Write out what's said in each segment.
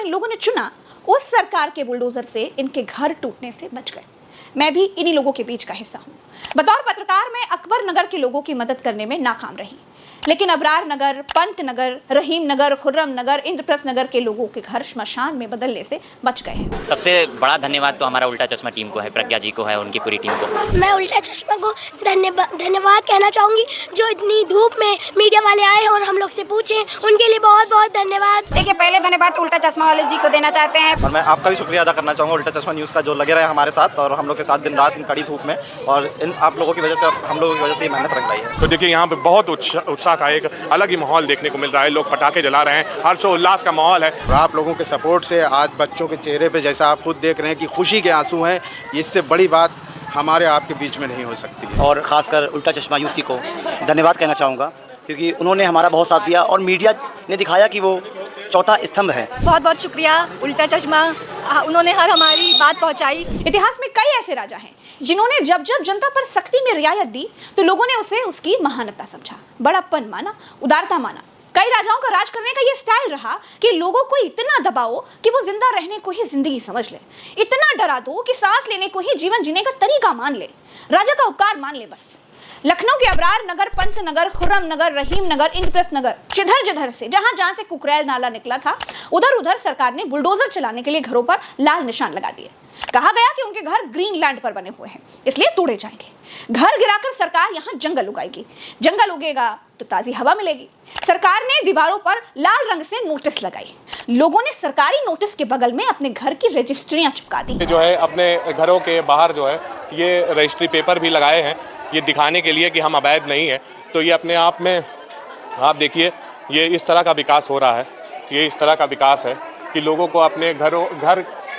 इन लोगों ने चुना, उस सरकार के बुलडोजर से इनके घर टूटने से बच गए। मैं भी इन्हीं लोगों के बीच का हिस्सा हूँ। बतौर पत्रकार मैं अकबर नगर के लोगों की मदद करने में नाकाम रही, लेकिन अबरार नगर, पंत नगर, रहीम नगर, खुर्रम नगर, इंद्रप्रस्थ नगर के लोगों के घर श्मशान में बदलने से बच गए हैं। सबसे बड़ा धन्यवाद तो हमारा उल्टा चश्मा टीम को है, प्रज्ञा जी को है, उनकी पूरी टीम को। मैं उल्टा चश्मा को धन्यवाद कहना चाहूँगी, जो इतनी धूप में मीडिया वाले आए और हम लोग से पूछे, उनके लिए बहुत बहुत धन्यवाद। देखिए, पहले धन्यवाद उल्टा चश्मा वाले जी को देना चाहते हैं, और मैं आपका भी शुक्रिया अदा करना चाहूँगा उल्टा चश्मा न्यूज़ का, जो लगे रहे हमारे साथ और हम लोग के साथ दिन रात इन कड़ी धूप में, और इन आप लोगों की वजह से, हम लोगों की वजह से ये मेहनत रंग रही है। तो देखिए, यहाँ पे बहुत उत्साह का एक अलग ही माहौल देखने को मिल रहा है। लोग पटाखे जला रहे हैं, हर्षोल्लास का माहौल है। और आप लोगों के सपोर्ट से आज बच्चों के चेहरे पे, जैसा आप खुद देख रहे हैं कि खुशी के आंसू हैं, इससे बड़ी बात हमारे आपके बीच में नहीं हो सकती है। और ख़ासकर उल्टा चश्मा यूसी को धन्यवाद कहना चाहूँगा, क्योंकि उन्होंने हमारा बहुत साथ दिया और मीडिया ने दिखाया कि वो चौथा स्तंभ है। बहुत बहुत शुक्रिया उल्टा चश्मा, उन्होंने हर हमारी बात पहुंचाई। इतिहास में कई ऐसे राजा हैं जिन्होंने जब जब जनता पर सख्ती में रियायत दी तो लोगों ने उसे उसकी महानता समझा, बड़प्पन माना, उदारता माना। कई राजाओं का राज करने का ये स्टाइल रहा कि लोगों को इतना दबाओ कि वो जिंदा रहने को ही जिंदगी समझ ले, इतना डरा दो कि सांस लेने को ही जीवन जीने का तरीका मान ले, राजा का उपकार मान ले बस। लखनऊ के अबरार नगर, पंत नगर, खुर्रम नगर, रहीम नगर, इंद्रप्रस्थ नगर, जिधर जिधर से जहां से कुकरैल नाला निकला था, उधर उधर सरकार ने बुलडोजर चलाने के लिए घरों पर लाल निशान लगा दिए। कहा गया कि उनके घर ग्रीन लैंड पर बने हुए हैं, इसलिए तोड़े जाएंगे। घर गिराकर सरकार यहाँ जंगल उगाएगी, जंगल उगेगा तो ताजी हवा मिलेगी। सरकार ने दीवारों पर लाल रंग से नोटिस लगाई, लोगों ने सरकारी नोटिस के बगल में अपने घर की रजिस्ट्रियां चिपका दी। जो है अपने घरों के बाहर जो है ये रजिस्ट्री पेपर भी लगाए हैं, ये दिखाने के लिए कि हम अवैध नहीं है। तो ये अपने आप में आप देखिए, ये इस तरह का विकास हो रहा है, ये इस तरह का विकास है कि लोगों को अपने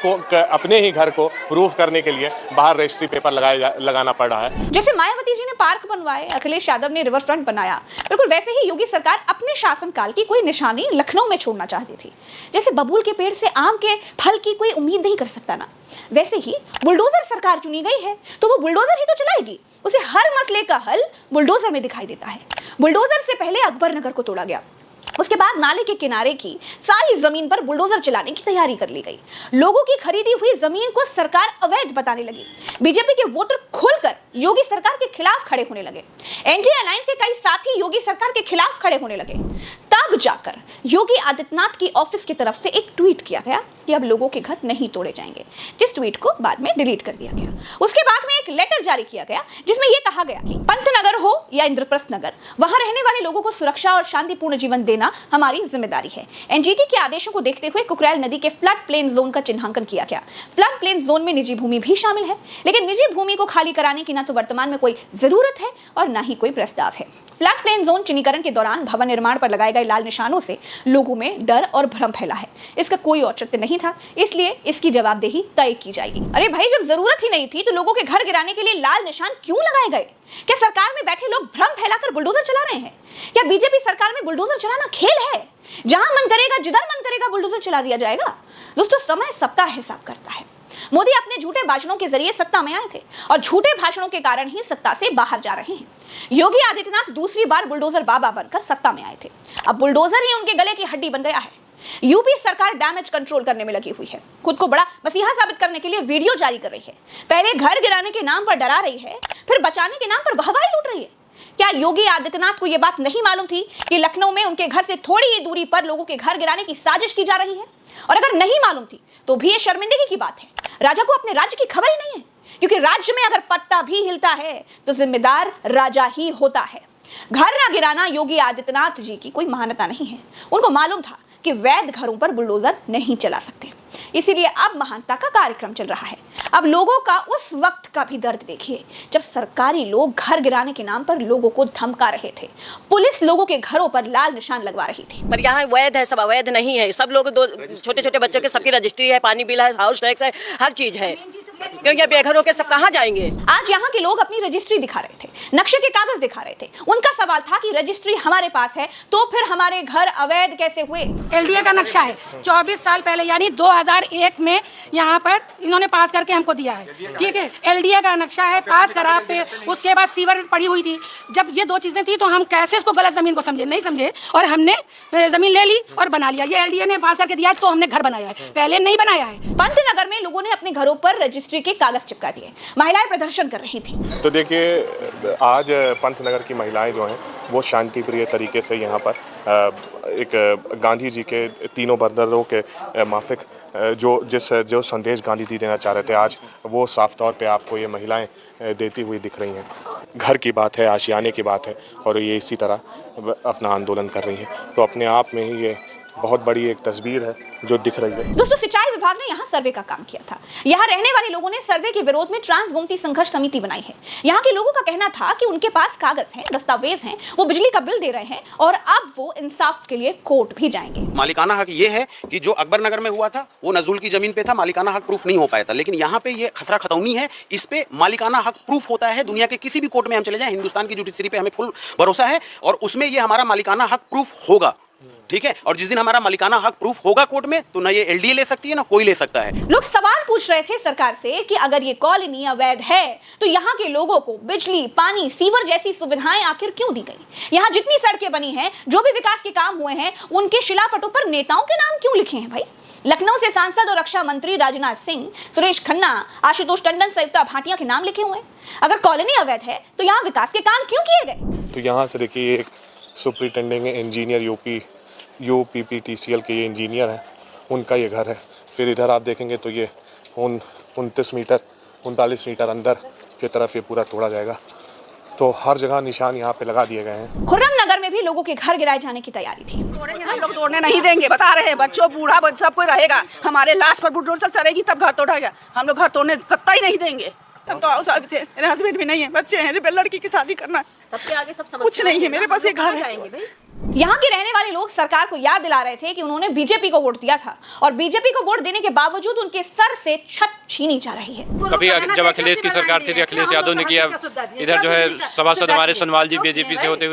अपने ही घर को रूफ करने के लिए बाहर रजिस्ट्री पेपर लगाना पड़ रहा है। जैसे मायावती जी ने पार्क बनवाए, अखिलेश यादव ने रिवर फ्रंट बनाया, बिल्कुल वैसे ही योगी सरकार अपने शासनकाल की कोई निशानी लखनऊ में छोड़ना चाहती थी। जैसे बबूल के पेड़ से आम के फल की कोई उम्मीद नहीं कर सकता ना, वैसे ही बुलडोजर सरकार चुनी गई है तो वो बुलडोजर ही तो चलाएगी। उसे हर मसले का हल बुलडोजर में दिखाई देता है। बुलडोजर से पहले अकबर नगर को तोड़ा गया, उसके बाद नाले के किनारे की सारी जमीन पर बुलडोजर चलाने की तैयारी कर ली गई। लोगों की खरीदी हुई जमीन को सरकार अवैध बताने लगी। बीजेपी के वोटर खुलकर योगी सरकार के खिलाफ खड़े होने लगे। एनडीए अलायंस के कई साथी योगी सरकार के खिलाफ खड़े होने लगे। तब जाकर योगी आदित्यनाथ की ऑफिस की तरफ से एक ट्वीट किया गया कि अब लोगों के घर नहीं तोड़े जाएंगे, जिस ट्वीट को बाद में डिलीट कर दिया गया। उसके बाद में एक लेटर जारी किया गया जिसमें यह कहा गया कि पंत नगर हो या इंद्रप्रस्थ नगर, वहां रहने वाले लोगों को सुरक्षा और शांतिपूर्ण जीवन देना हमारी जिम्मेदारी है। एनजीटी के आदेशों को देखते हुए कुकरैल नदी के फ्लड प्लेन जोन का चिन्हांकन किया गया। फ्लड प्लेन जोन में निजी भूमि भी शामिल है, लेकिन निजी भूमि को खाली कराने की ना तो वर्तमान में कोई जरूरत है और ना ही कोई प्रस्ताव है। फ्लड प्लेन जोन चिन्हीकरण के दौरान भवन निर्माण पर लगाए गए लाल निशानों से लोगों में डर और भ्रम फैला है। इसका कोई औचित्य नहीं था, इसलिए इसकी जवाबदेही तय की जाएगी। अरे भाई, जब जरूरत ही नहीं थी तो लोगों के घर गिराने के लिए लाल निशान क्यों लगाए गए? क्या सरकार में बैठे लोग भ्रम फैलाकर बुलडोजर चला रहे हैं? क्या बीजेपी सरकार में बुलडोजर चलाना खेल है? जहां मन करेगा, जिधर मन करेगा बुलडोजर चला दिया जाएगा? दोस्तों, समय सबका हिसाब करता है। मोदी अपने झूठे भाषणों के जरिए सत्ता में आए थे और झूठे भाषणों के कारण ही सत्ता से बाहर जा रहे हैं। योगी आदित्यनाथ दूसरी बार बुलडोजर बाबा बनकर सत्ता में आए थे, अब बुलडोजर ही उनके गले की हड्डी बन गया है। यूपी सरकार डैमेज कंट्रोल करने में लगी हुई है, खुद को बड़ा मसीहा साबित करने के लिए वीडियो जारी कर रही है। पहले घर गिराने के नाम पर डरा रही है, फिर बचाने के नाम पर वाहवाही लूट रही है। क्या योगी आदित्यनाथ को यह बात नहीं मालूम थी कि लखनऊ में उनके घर से थोड़ी ही दूरी पर लोगों के घर गिराने की साजिश की जा रही है? और अगर नहीं मालूम थी तो भी ये शर्मिंदगी की बात है। राजा को अपने राज्य की खबर ही नहीं है, क्योंकि राज्य में अगर पत्ता भी हिलता है तो जिम्मेदार राजा ही होता है। घर ना गिराना योगी आदित्यनाथ जी की कोई महानता नहीं है। उनको मालूम था कि वैध घरों पर बुलडोजर नहीं चला सकते, इसीलिए अब महानता का कार्यक्रम चल रहा है। अब लोगों का उस वक्त का भी दर्द देखिए जब सरकारी लोग घर गिराने के नाम पर लोगों को धमका रहे थे। पुलिस लोगों के घरों पर लाल निशान लगवा रही थी। पर यहाँ वैध है, सब अवैध नहीं है। सब लोग, दो छोटे छोटे बच्चों के सबकी रजिस्ट्री है, पानी बिल है, हाउस टैक्स है, हर चीज है। क्योंकि ये बेघर होकर सब कहाँ जाएंगे। आज यहाँ के लोग अपनी रजिस्ट्री दिखा रहे थे, नक्शे के कागज दिखा रहे थे। उनका सवाल था कि रजिस्ट्री हमारे पास है तो फिर हमारे घर अवैध कैसे हुए। एलडीए का नक्शा है 24 साल पहले यानी 2001 में यहाँ पर इन्होंने पास करके हमको दिया है, ठीक है। एलडीए का नक्शा है, पास करा पे उसके बाद सीवर पड़ी हुई थी। जब ये दो चीजें थी तो हम कैसे इसको गलत जमीन को समझे, नहीं समझे और हमने जमीन ले ली और बना लिया। ये एलडीए ने पास करके दिया तो हमने घर बनाया है, पहले नहीं बनाया है। पंतनगर में लोगों ने अपने घरों पर रजिस्ट्री के कागज चिपका दिए, महिलाएं प्रदर्शन कर रही थी। तो देखिए आज पंतनगर की महिलाएं जो हैं वो शांतिप्रिय तरीके से यहाँ पर एक गांधी जी के तीनों बरदरों के माफिक जो संदेश गांधी जी देना चाह रहे थे, आज वो साफ तौर पे आपको ये महिलाएं देती हुई दिख रही हैं। घर की बात है, आशियाने की बात है और ये इसी तरह अपना आंदोलन कर रही हैं। तो अपने आप में ही ये बहुत बड़ी एक तस्वीर है जो दिख रही है। दोस्तों, सिंचाई विभाग ने यहाँ सर्वे का काम किया था। यहाँ रहने वाले लोगों ने सर्वे के विरोध में ट्रांस गोमती संघर्ष समिति बनाई है। यहाँ के लोगों का कहना था कि उनके पास कागज हैं, दस्तावेज हैं, वो बिजली का बिल दे रहे हैं और अब वो इंसाफ के लिए कोर्ट भी जाएंगे। मालिकाना हक ये है कि जो अकबर नगर में हुआ था वो नजरुल की जमीन पे था, मालिकाना हक प्रूफ नहीं हो पाया था। लेकिन यहाँ पे ये खसरा खतौनी है, इस पे मालिकाना हक प्रूफ होता है। दुनिया के किसी भी कोर्ट में हम चले जाएं, हिंदुस्तान की जुडिशरी पे हमें फुल भरोसा है और उसमें ये हमारा मालिकाना हक प्रूफ होगा, ठीक है। और जिस दिन हमारा मालिकाना हक प्रूफ होगा कोर्ट में तो ना ये एलडीए ले सकती है ना कोई ले सकता है। लोग सवाल पूछ रहे थे सरकार से कि अगर ये कॉलोनी अवैध है तो यहाँ के लोगों को बिजली, पानी, सीवर जैसी सुविधाएं आखिर क्यों दी गई? यहाँ जितनी सड़कें बनी हैं, जो भी विकास के काम हुए हैं, उनके शिलापटों पर नेताओं के नाम क्यों लिखे हैं भाई? लखनऊ से सांसद और रक्षा मंत्री राजनाथ सिंह, सुरेश खन्ना, आशुतोष टंडन, संयुक्ता भाटिया के नाम लिखे हुए हैं। अगर कॉलोनी अवैध है तो यहाँ विकास के काम क्यों किए गए? तो यहाँ से देखिए एक सुपरिटेंडिंग इंजीनियर यूपीपीटीसीएल के ये इंजीनियर हैं, उनका ये घर है। फिर इधर आप देखेंगे तो ये 39 मीटर अंदर की तरफ ये पूरा तोड़ा जाएगा। तो हर जगह निशान यहाँ पे लगा दिए गए हैं। खुर्रम नगर में भी लोगों के घर गिराए जाने की तैयारी थी। हम लोग तोड़ने नहीं देंगे, बता रहे हैं। बच्चों, बूढ़ा, सब कोई रहेगा। हमारे लाश पर बुलडोजर चलेगी तब घर तोड़ेगा। हम लोग घर तोड़ने कतई नहीं देंगे। हम तो हाउस वाइफ थे, मेरे हस्बैंड भी नहीं है, बच्चे हैं, लड़की की शादी करना है, सबके आगे सब कुछ नहीं है। मेरे पास एक घर है। यहाँ के रहने वाले लोग सरकार को याद दिला रहे थे कि उन्होंने बीजेपी को वोट दिया था और बीजेपी को वोट देने के बावजूद उनके सर से छत छीनी जा रही है। कभी जब अखिलेश की सरकार थी तो अखिलेश यादव ने किया, इधर जो है सभासद हमारे सोनवाल जी बीजेपी से होते हुए